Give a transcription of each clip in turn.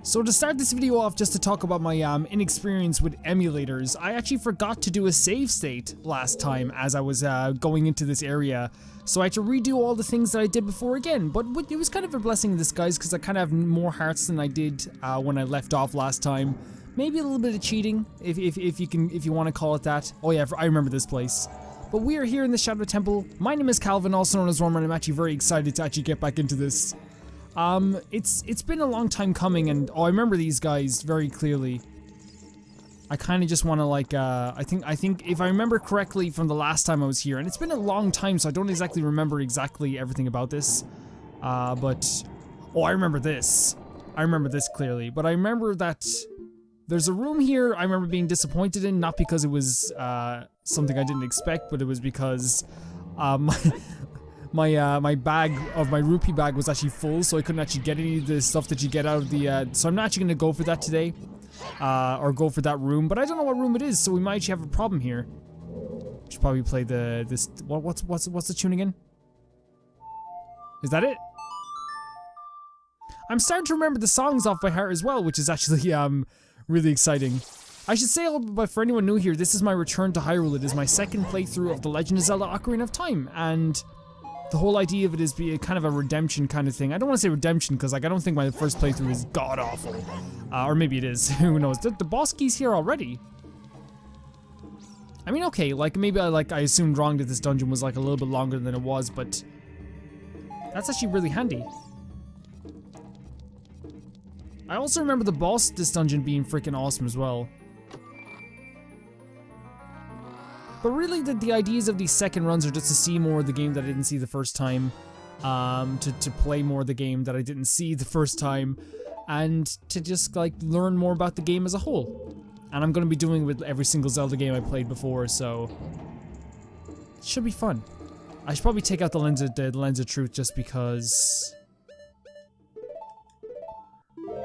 So to start this video off, just to talk about my inexperience with emulators, I actually forgot to do a save state last time as I was going into this area. So I had to redo all the things that I did before again, but it was kind of a blessing in disguise because I kind of have more hearts than I did when I left off last time. Maybe a little bit of cheating, if you want to call it that. Oh yeah, I remember this place. But we are here in the Shadow Temple. My name is Calvin, also known as Roman, and I'm actually very excited to actually get back into this. It's been a long time coming, and I remember these guys very clearly. I kind of just want to like, I think if I remember correctly from the last time I was here, and it's been a long time, so I don't exactly remember exactly everything about this. But, oh, I remember this. I remember this clearly, but I remember that there's a room here I remember being disappointed in, not because it was, something I didn't expect, but it was because, my bag of my rupee bag was actually full, so I couldn't actually get any of the stuff that you get out of the, so I'm not actually gonna go for that today, or go for that room, but I don't know what room it is, so we might actually have a problem here. Should probably play what's the tune again? Is that it? I'm starting to remember the songs off by heart as well, which is actually, really exciting. I should say, but for anyone new here, this is my return to Hyrule. It is my second playthrough of The Legend of Zelda Ocarina of Time, and the whole idea of it is be a kind of a redemption kind of thing. I don't want to say redemption because like I don't think my first playthrough is god awful, or maybe it is. Who knows? The boss key's here already. I mean, okay, like maybe I assumed wrong that this dungeon was like a little bit longer than it was, but that's actually really handy. I also remember the boss this dungeon being freaking awesome as well. But really, the ideas of these second runs are just to see more of the game that I didn't see the first time, to play more of the game that I didn't see the first time, and to just like learn more about the game as a whole. And I'm gonna be doing it with every single Zelda game I played before, so it should be fun. I should probably take out the lens of truth just because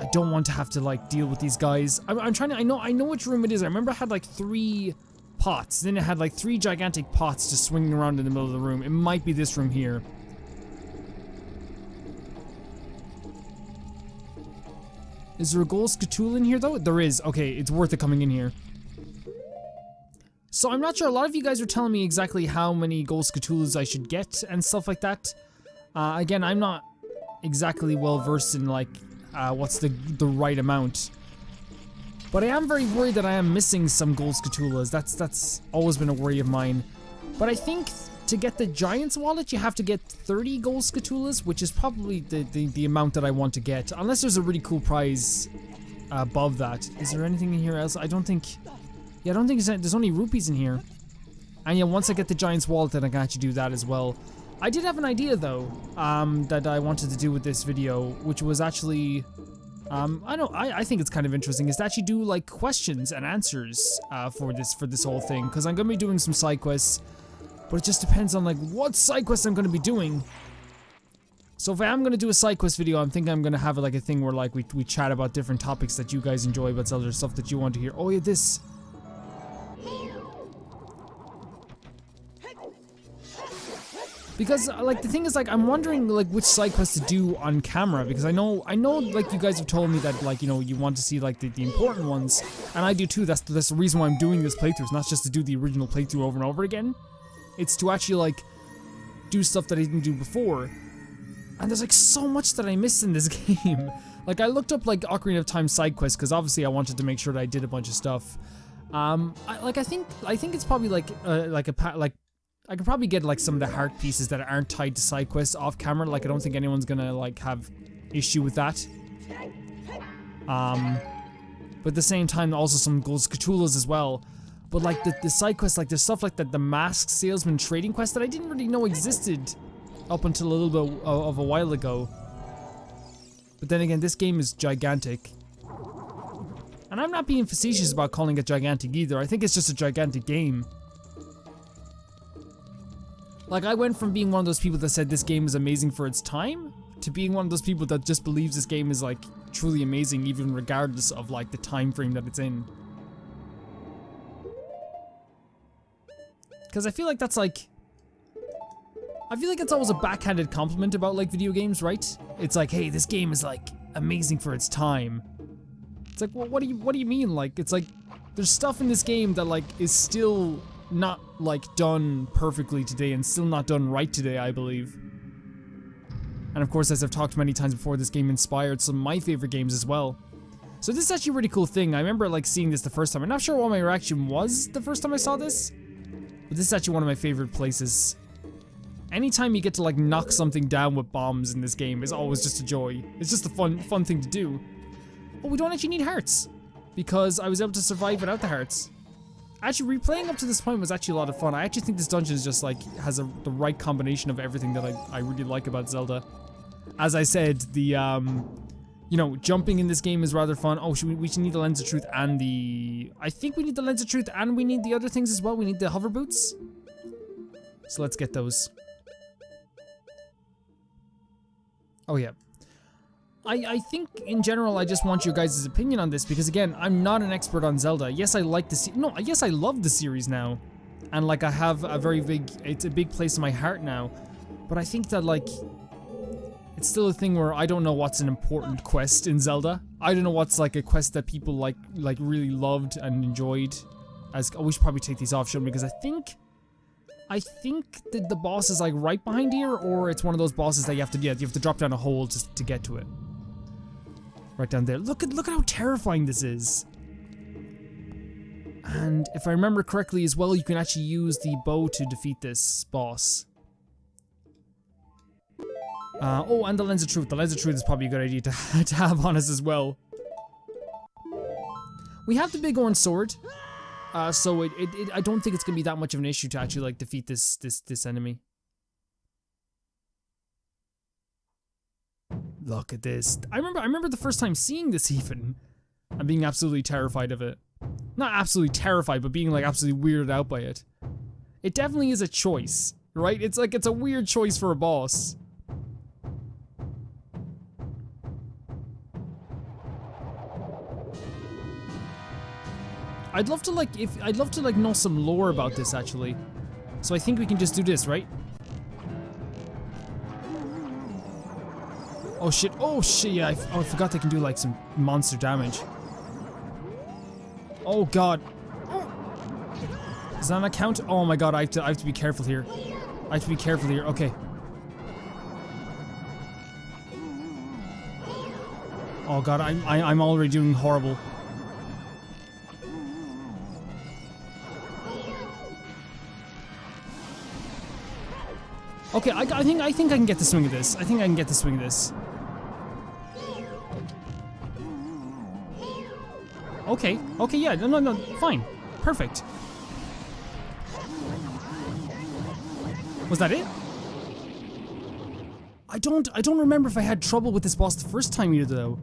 I don't want to have to like deal with these guys. I'm trying to. I know which room it is. I remember I had like 3 pots. Then it had like 3 gigantic pots just swinging around in the middle of the room. It might be this room here. Is there a gold Skatool in here though? There is. Okay, it's worth it coming in here. So I'm not sure. A lot of you guys are telling me exactly how many gold Skatools I should get and stuff like that. Again, I'm not exactly well versed in like what's the right amount. But I am very worried that I am missing some gold Skatoolas. That's always been a worry of mine. But I think to get the Giant's Wallet, you have to get 30 gold Skatoolas, which is probably the amount that I want to get. Unless there's a really cool prize above that. Is there anything in here else? I don't think... Yeah, I don't think there's only rupees in here. And yeah, once I get the Giant's Wallet, then I can actually do that as well. I did have an idea, though, that I wanted to do with this video, which was actually... I think it's kind of interesting is to actually do like questions and answers for this whole thing, because I'm gonna be doing some side quests, but it just depends on like what side quests I'm gonna be doing. So if I am gonna do a side quest video, I'm thinking I'm gonna have like a thing where like we chat about different topics that you guys enjoy about Zelda, stuff that you want to hear. Oh yeah, this. Because, like, the thing is, like, I'm wondering, like, which side quests to do on camera, because I know, like, you guys have told me that, like, you know, you want to see, like, the important ones, and I do too. That's the reason why I'm doing this playthrough. It's not just to do the original playthrough over and over again. It's to actually, like, do stuff that I didn't do before. And there's, like, so much that I missed in this game. Like, I looked up, like, Ocarina of Time side quests, because obviously I wanted to make sure that I did a bunch of stuff. I think it's probably, I could probably get like some of the heart pieces that aren't tied to side quests off camera. Like I don't think anyone's gonna like have issue with that. But at the same time, also some gold Skatoolas as well. But like the side quests, like there's stuff like the masked salesman trading quest that I didn't really know existed up until a little bit of a while ago. But then again, this game is gigantic. And I'm not being facetious about calling it gigantic either. I think it's just a gigantic game. Like, I went from being one of those people that said this game is amazing for its time, to being one of those people that just believes this game is, like, truly amazing, even regardless of, like, the time frame that it's in. Because I feel like that's, like... I feel like it's always a backhanded compliment about, like, video games, right? It's like, hey, this game is, like, amazing for its time. like, well, what do you mean? Like, it's like, there's stuff in this game that like is still not like done perfectly today and still not done right today, I believe. And of course, as I've talked many times before, this game inspired some of my favorite games as well. So this is actually a really cool thing. I remember like seeing this the first time. I'm not sure what my reaction was the first time I saw this, but this is actually one of my favorite places. Anytime you get to like knock something down with bombs in this game is always just a joy. It's just a fun thing to do. But we don't actually need hearts, because I was able to survive without the hearts. Actually, replaying up to this point was actually a lot of fun. I actually think this dungeon is just like, has the right combination of everything that I really like about Zelda. As I said, the, you know, jumping in this game is rather fun. Oh, we should need the Lens of Truth and the... I think we need the Lens of Truth and we need the other things as well. We need the hover boots. So let's get those. Oh yeah. I think in general I just want your guys' opinion on this, because again, I'm not an expert on Zelda. Yes, I like the yes, I love the series now. And like I have a very big, it's a big place in my heart now. But I think that like, it's still a thing where I don't know what's an important quest in Zelda. I don't know what's like a quest that people like really loved and enjoyed. Oh, we should probably take these off, shouldn't we? Because I think that the boss is like right behind here, or it's one of those bosses that you have to drop down a hole to get to it. Right down there. Look at how terrifying this is. And if I remember correctly as well, you can actually use the bow to defeat this boss. Oh, and the Lens of Truth. The Lens of Truth is probably a good idea to have on us as well. We have the big orange sword. So I don't think it's gonna be that much of an issue to actually like defeat this enemy. Look at this. I remember the first time seeing this even, and being absolutely terrified of it. Not absolutely terrified, but being like absolutely weirded out by it. It definitely is a choice, right? It's like, it's a weird choice for a boss. I'd love to like know some lore about this actually. So I think we can just do this, right? Oh shit, yeah, I forgot they can do like some monster damage. Oh god. Does that not count? Oh my god, I have to be careful here. I have to be careful here, okay. Oh god, I'm already doing horrible. Okay, I think I can get the swing of this. I think I can get the swing of this. Okay, yeah, no, fine. Perfect. Was that it? I don't remember if I had trouble with this boss the first time either though.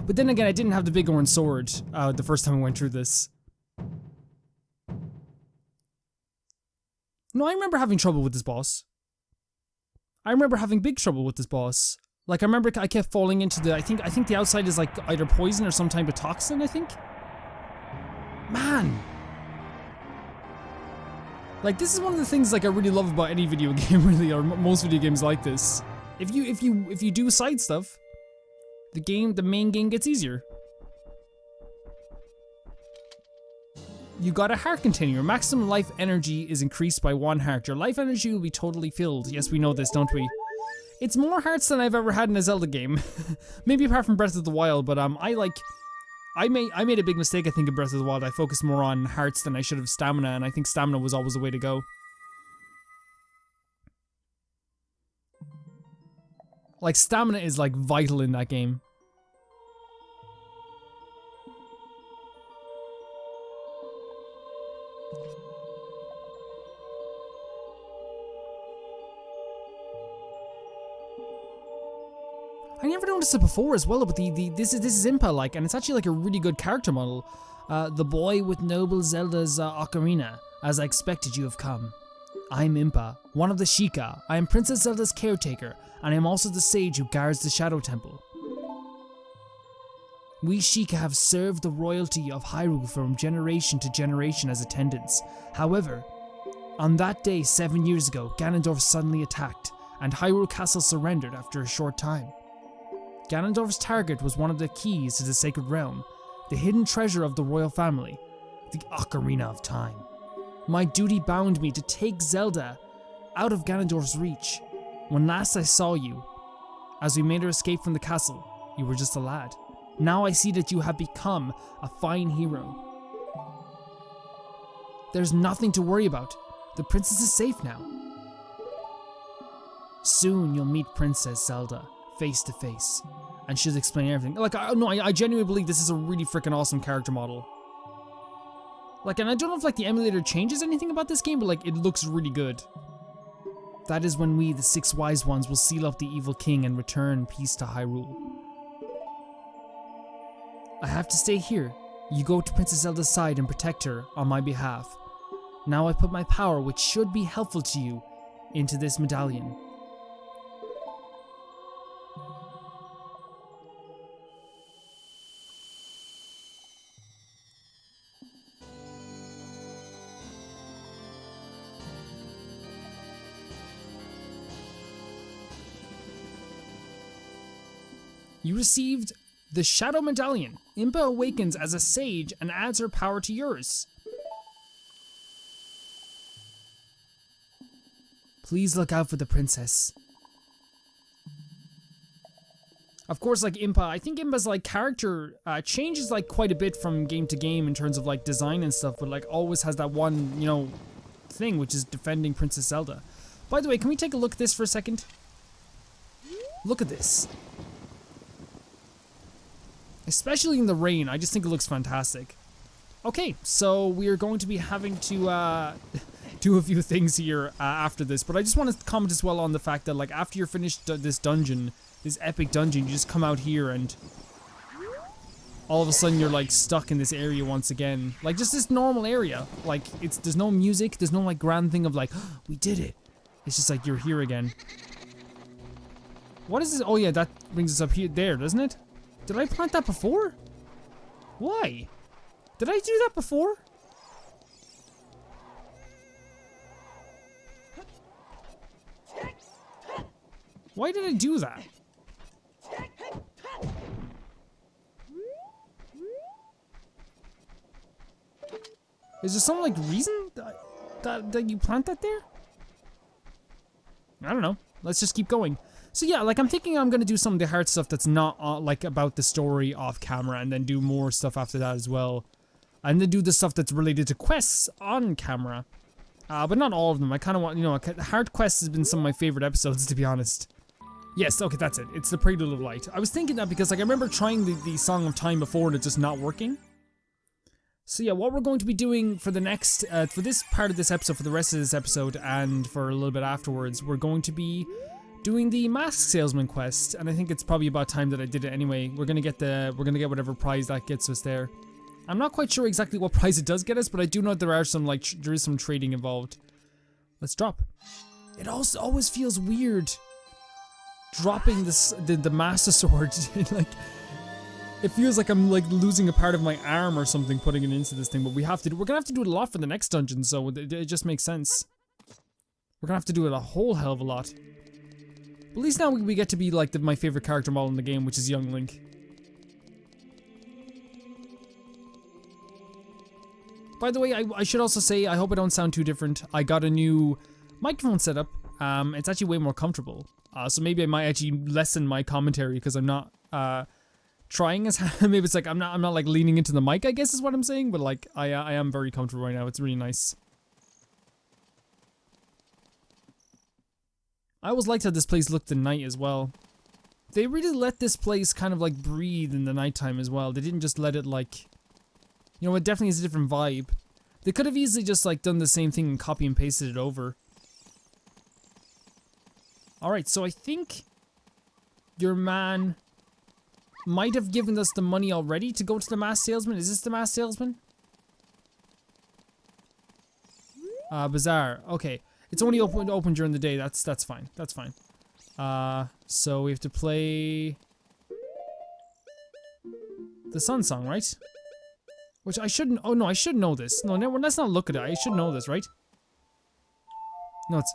But then again, I didn't have the big orange sword the first time I went through this. No, I remember having trouble with this boss. I remember having big trouble with this boss. Like, I remember I kept falling into the, I think the outside is like either poison or some type of toxin, I think? Man! Like, this is one of the things like I really love about any video game, really, or most video games like this. If you do side stuff, the main game gets easier. You got a heart container. Your maximum life energy is increased by 1 heart. Your life energy will be totally filled. Yes, we know this, don't we? It's more hearts than I've ever had in a Zelda game. Maybe apart from Breath of the Wild, but I made a big mistake I think in Breath of the Wild. I focused more on hearts than I should have stamina, and I think stamina was always the way to go. Like, stamina is like vital in that game. I never noticed it before as well, but this is IMPA like, and it's actually like a really good character model. The boy with noble Zelda's Ocarina, as I expected you have come. I'm IMPA, one of the Sheikah. I am Princess Zelda's caretaker, and I am also the sage who guards the Shadow Temple. We Sheikah have served the royalty of Hyrule from generation to generation as attendants. However, on that day 7 years ago, Ganondorf suddenly attacked, and Hyrule Castle surrendered after a short time. Ganondorf's target was one of the keys to the Sacred Realm, the hidden treasure of the royal family, the Ocarina of Time. My duty bound me to take Zelda out of Ganondorf's reach. When last I saw you, as we made our escape from the castle, you were just a lad. Now I see that you have become a fine hero. There's nothing to worry about. The princess is safe now. Soon you'll meet Princess Zelda, face to face, and she'll explain everything. Like, I genuinely believe this is a really freaking awesome character model. Like, and I don't know if like the emulator changes anything about this game, but like, it looks really good. That is when we, the 6 wise ones, will seal up the evil king and return peace to Hyrule. I have to stay here. You go to Princess Zelda's side and protect her on my behalf. Now I put my power, which should be helpful to you, into this medallion. You received the Shadow Medallion. IMPA awakens as a sage and adds her power to yours. Please look out for the princess. Of course, like IMPA, I think IMPA's like character changes like quite a bit from game to game in terms of like design and stuff, but like always has that one, you know, thing, which is defending Princess Zelda. By the way, can we take a look at this for a second? Look at this. Especially in the rain, I just think it looks fantastic. Okay, so we are going to be having to do a few things here after this, but I just want to comment as well on the fact that like after you're finished this dungeon, this epic dungeon, you just come out here and all of a sudden you're like stuck in this area once again. Like just this normal area. Like there's no music, there's no like grand thing of like, oh, we did it. It's just like you're here again. What is this? Oh yeah, that brings us up here, there, doesn't it? Did I plant that before? Why? Did I do that before? Why did I do that? Is there some like reason that you plant that there? I don't know. Let's just keep going. So yeah, like I'm thinking I'm gonna do some of the hard stuff that's not like about the story off camera, and then do more stuff after that as well, and then do the stuff that's related to quests on camera, but not all of them. I kind of want, you know, hard quests has been some of my favorite episodes, to be honest. Yes, okay, that's it. It's the Prelude of Light. I was thinking that because like I remember trying the Song of Time before and it's just not working. So yeah, what we're going to be doing for the next, for this part of this episode, for the rest of this episode, and for a little bit afterwards, we're going to be doing the Mask Salesman quest, and I think it's probably about time that I did it anyway. We're gonna get whatever prize that gets us there. I'm not quite sure exactly what prize it does get us, but I do know there are some there is some trading involved. Let's drop. It also always feels weird dropping the Master Sword. Like it feels like I'm like losing a part of my arm or something putting it into this thing, but we're gonna have to do it a lot for the next dungeon, so it just makes sense. We're gonna have to do it a whole hell of a lot. At least now we get to be like my favorite character model in the game, which is young Link. By the way, I should also say, I hope I don't sound too different. I got a new microphone setup. It's actually way more comfortable. So maybe I might actually lessen my commentary because I'm not trying as maybe it's like I'm not like leaning into the mic, I guess is what I'm saying. But like I am very comfortable right now. It's really nice. I always liked how this place looked at night as well. They really let this place kind of like breathe in the nighttime as well. They didn't just let it like, you know, it definitely is a different vibe. They could have easily just like done the same thing and copy and pasted it over. Alright, so I think your man might have given us the money already to go to the Masked Salesman. Is this the Masked Salesman? Bazaar. Okay. It's only open during the day. That's fine. That's fine. So we have to play the Sun Song, right? Which I shouldn't. Oh no, I should know this. No, let's not look at it. I should know this, right? No, it's.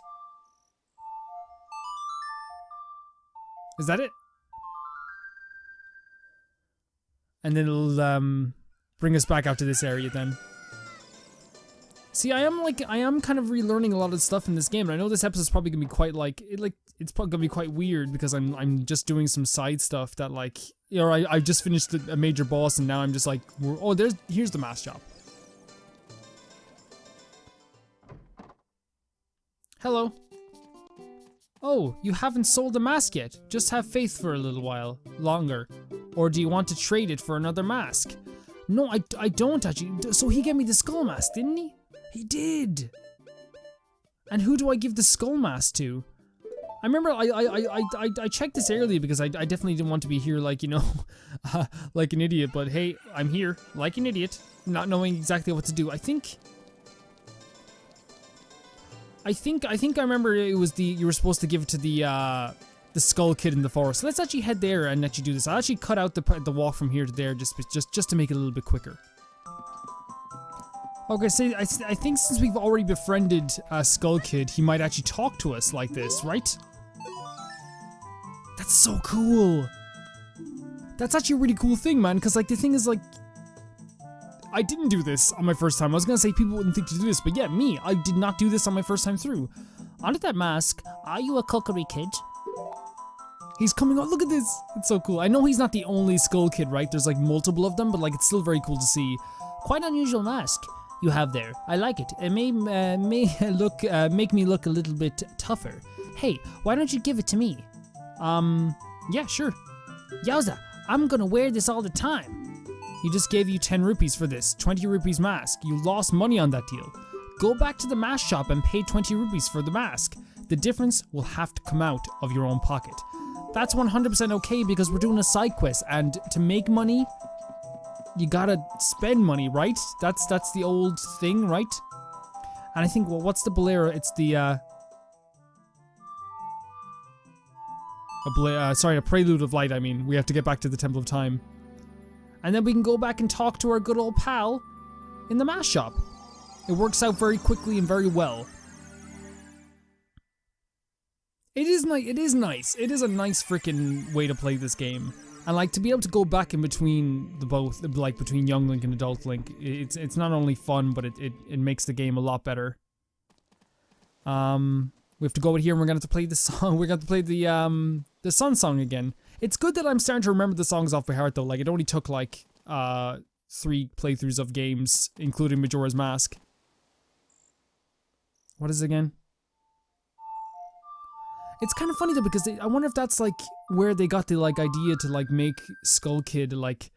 Is that it? And then it'll bring us back out to this area then. See, I am kind of relearning a lot of stuff in this game, and I know this episode's probably gonna be quite it's probably gonna be quite weird because I'm just doing some side stuff that like, I just finished a major boss and now I'm just like, oh, here's the mask shop. Hello. Oh, you haven't sold the mask yet. Just have faith for a little while longer. Or do you want to trade it for another mask? No, I don't actually. So he gave me the skull mask, didn't he? He did. And who do I give the skull mask to? I remember I checked this earlier because I definitely didn't want to be here like, like an idiot. But hey, I'm here like an idiot, not knowing exactly what to do. I think I remember it was you were supposed to give it to the skull kid in the forest. So let's actually head there and actually do this. I'll actually cut out the walk from here to there just to make it a little bit quicker. Okay, so I think since we've already befriended Skull Kid, he might actually talk to us like this, right? That's so cool. That's actually a really cool thing, man, because like the thing is like, I didn't do this on my first time. I was gonna say people wouldn't think to do this, but yeah, me, I did not do this on my first time through. Onto that mask. Are you a cookery kid? He's coming out. Look at this. It's so cool. I know he's not the only Skull Kid, right? There's like multiple of them, but like it's still very cool to see. Quite unusual mask you have there. I like it. It may make me look a little bit tougher. Hey, why don't you give it to me? Yeah, sure. Yowza, I'm gonna wear this all the time. He just gave you 10 rupees for this, 20 rupees mask. You lost money on that deal. Go back to the mask shop and pay 20 rupees for the mask. The difference will have to come out of your own pocket. That's 100% okay because we're doing a side quest, and to make money, you gotta spend money, right? That's the old thing, right? And I think, well, what's the bolero? It's the a prelude of light. I mean, we have to get back to the Temple of Time, and then we can go back and talk to our good old pal in the mask shop. It works out very quickly and very well. It is nice. It is nice. It is a nice freaking way to play this game. And like to be able to go back in between the both, like between young Link and adult Link, it's not only fun, but it makes the game a lot better. We have to go over here and we're gonna have to play the song. We're gonna have to play the Sun song again. It's good that I'm starting to remember the songs off by heart though. Like it only took like 3 playthroughs of games, including Majora's Mask. What is it again? It's kind of funny though because I wonder if that's like where they got the like idea to like make Skull Kid like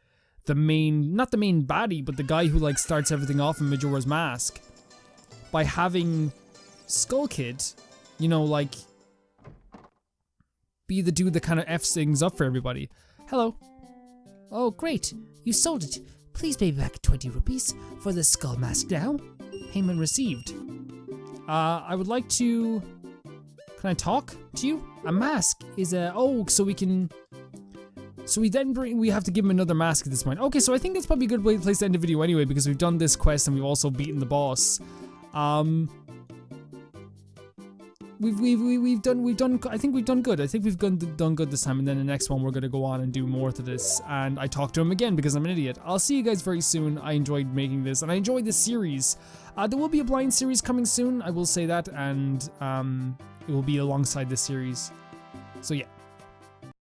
the main, not the main baddie, but the guy who like starts everything off in Majora's Mask, by having Skull Kid, you know, like be the dude that kind of F's things up for everybody. Hello. Oh great, you sold it. Please pay back 20 rupees for the skull mask now. Payment received. I would like to... Can I talk to you? A mask is a... Oh, so we can... So we have to give him another mask at this point. Okay, so I think that's probably a good place to end the video anyway, because we've done this quest and we've also beaten the boss. We've done. I think we've done good. I think we've done good this time. And then the next one we're gonna go on and do more to this. And I talked to him again because I'm an idiot. I'll see you guys very soon. I enjoyed making this, and I enjoyed this series. There will be a blind series coming soon. I will say that, and it will be alongside this series. So yeah.